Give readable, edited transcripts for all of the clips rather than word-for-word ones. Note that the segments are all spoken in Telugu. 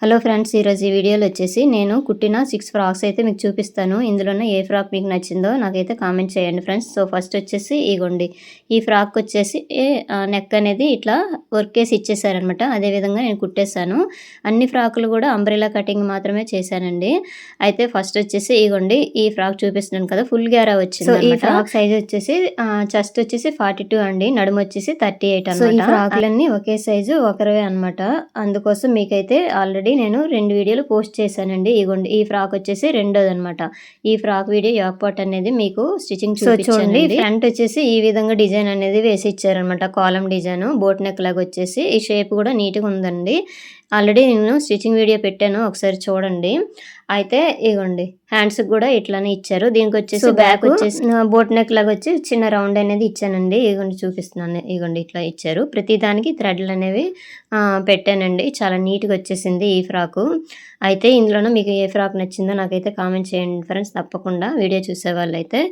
హలో ఫ్రెండ్స్, ఈరోజు ఈ వీడియోలో వచ్చేసి నేను కుట్టిన 6 ఫ్రాక్స్ అయితే మీకు చూపిస్తాను. ఇందులోనే ఏ ఫ్రాక్ మీకు నచ్చిందో నాకైతే కామెంట్ చేయండి ఫ్రెండ్స్. సో ఫస్ట్ వచ్చేసి ఇగోండి, ఈ ఫ్రాక్ వచ్చేసి నెక్ అనేది ఇట్లా వర్క్ వేసి ఇచ్చేసారనమాట. అదేవిధంగా నేను కుట్టేశాను. అన్ని ఫ్రాకులు కూడా అంబ్రెలా కటింగ్ మాత్రమే చేశానండి. అయితే ఫస్ట్ వచ్చేసి ఇగోండి, ఈ ఫ్రాక్ చూపిస్తున్నాను కదా, ఫుల్ గ్యారా వచ్చింది. సో ఈ ఫ్రాక్ సైజ్ వచ్చేసి చెస్ట్ వచ్చేసి 42 అండి, నడుము వచ్చేసి 38 అనమాట. ఈ ఫ్రాక్లన్నీ ఒకే సైజు ఒకరివే అనమాట. అందుకోసం మీకైతే ఆల్రెడీ నేను 2 వీడియోలు పోస్ట్ చేశానండి. ఇగోండి, ఈ ఫ్రాక్ వచ్చేసి రెండోదనమాట. ఈ ఫ్రాక్ వీడియో యోక్ పార్ట్ అనేది మీకు స్టిచ్చింగ్ చూపించానండి. ఫ్రంట్ వచ్చేసి ఈ విధంగా డిజైన్ అనేది వేసి ఇచ్చారనమాట. కాలమ్ డిజైన్, బోట్ నెక్ లాగా వచ్చేసి ఈ షేప్ కూడా నీట్గా ఉందండి. ఆల్రెడీ నేను స్టిచ్చింగ్ వీడియో పెట్టాను, ఒకసారి చూడండి. అయితే ఇగోండి, హ్యాండ్స్కి కూడా ఇట్లానే ఇచ్చారు. దీనికి వచ్చేసి బ్యాక్ వచ్చేసి బోట్ నెక్ లాగా వచ్చి చిన్న రౌండ్ అనేది ఇచ్చానండి. ఇగోండి చూపిస్తున్నాను, ఇగోండి ఇట్లా ఇచ్చారు. ప్రతి దానికి థ్రెడ్లు అనేవి పెట్టానండి. చాలా నీట్గా వచ్చేసింది ఈ ఫ్రాకు. అయితే ఇందులోనూ మీకు ఏ ఫ్రాక్ నచ్చిందో నాకైతే కామెంట్ చేయండి ఫ్రెండ్స్, తప్పకుండా వీడియో చూసే వాళ్ళైతే.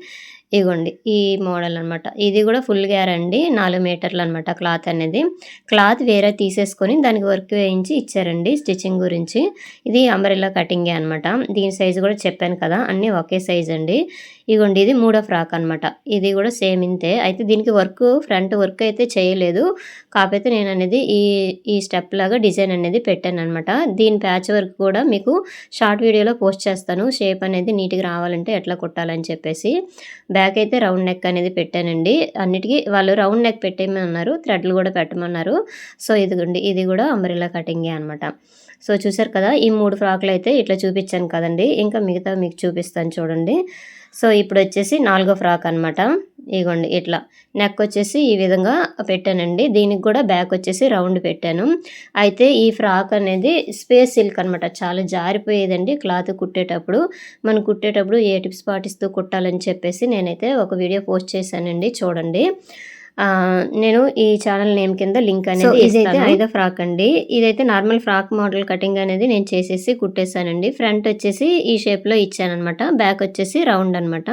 ఇగోండి ఈ మోడల్ అనమాట. ఇది కూడా ఫుల్ గ్యార్ అండి, 4 మీటర్లు అనమాట. క్లాత్ అనేది క్లాత్ వేరే తీసేసుకొని దానికి వర్క్ వేయించి ఇచ్చారండి స్టిచ్చింగ్ గురించి. ఇది అంబ్రెల్లా కటింగే అనమాట. దీని సైజు కూడా చెప్పాను కదా, అన్నీ ఒకే సైజ్ అండి. ఇగోండి, ఇది 3వ ఫ్రాక్ అనమాట. ఇది కూడా సేమ్ ఇంతే. అయితే దీనికి ఫ్రంట్ వర్క్ అయితే చేయలేదు, కాకపోతే నేను అనేది ఈ స్టెప్ లాగా డిజైన్ అనేది పెట్టాను అనమాట. దీని ప్యాచ్ వర్క్ కూడా మీకు షార్ట్ వీడియోలో పోస్ట్ చేస్తాను. షేప్ అనేది నీట్గా రావాలంటే ఎట్లా కుట్టాలని చెప్పేసి. బ్యాక్ అయితే రౌండ్ నెక్ అనేది పెట్టానండి. అన్నిటికీ వాళ్ళు రౌండ్ నెక్ పెట్టేయమన్నారు, థ్రెడ్లు కూడా పెట్టమన్నారు. సో ఇదిగోండి, ఇది కూడా అంబ్రెల్లా కటింగే అనమాట. సో చూసారు కదా, ఈ 3 ఫ్రాక్లు అయితే ఇట్లా చూపించాను కదండి. ఇంకా మిగతా మీకు చూపిస్తాను చూడండి. సో ఇప్పుడు వచ్చేసి 4వ ఫ్రాక్ అనమాట. ఇగోండి ఇట్లా నెక్ వచ్చేసి ఈ విధంగా పెట్టానండి. దీనికి కూడా బ్యాక్ వచ్చేసి రౌండ్ పెట్టాను. అయితే ఈ ఫ్రాక్ అనేది స్పేస్ సిల్క్ అనమాట. చాలా జారిపోయేదండి క్లాత్ కుట్టేటప్పుడు. మనం కుట్టేటప్పుడు ఏ టిప్స్ పాటిస్తూ కుట్టాలని చెప్పేసి నేనైతే ఒక వీడియో పోస్ట్ చేశానండి, చూడండి. నేను ఈ ఛానల్ నేమ్ కింద లింక్ అనేది ఇదైతే 5వ ఫ్రాక్ అండి. ఇదైతే నార్మల్ ఫ్రాక్ మోడల్ కటింగ్ అనేది నేను చేసేసి కుట్టేశానండి. ఫ్రంట్ వచ్చేసి ఈ షేప్లో ఇచ్చానమాట, బ్యాక్ వచ్చేసి రౌండ్ అనమాట.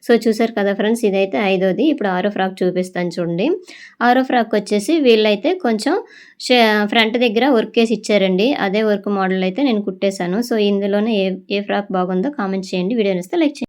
సో చూసారు కదా ఫ్రెండ్స్, ఇదైతే 5వది. ఇప్పుడు 6వ ఫ్రాక్ చూపిస్తాను చూడండి. 6వ ఫ్రాక్ వచ్చేసి వీళ్ళైతే కొంచెం ఫ్రంట్ దగ్గర వర్క్ వేసి ఇచ్చారండి. అదే వర్క్ మోడల్ అయితే నేను కుట్టేశాను. సో ఇందులోనే ఏ ఫ్రాక్ బాగుందో కామెంట్ చేయండి. వీడియో నచ్చితే లైక్ చేయండి.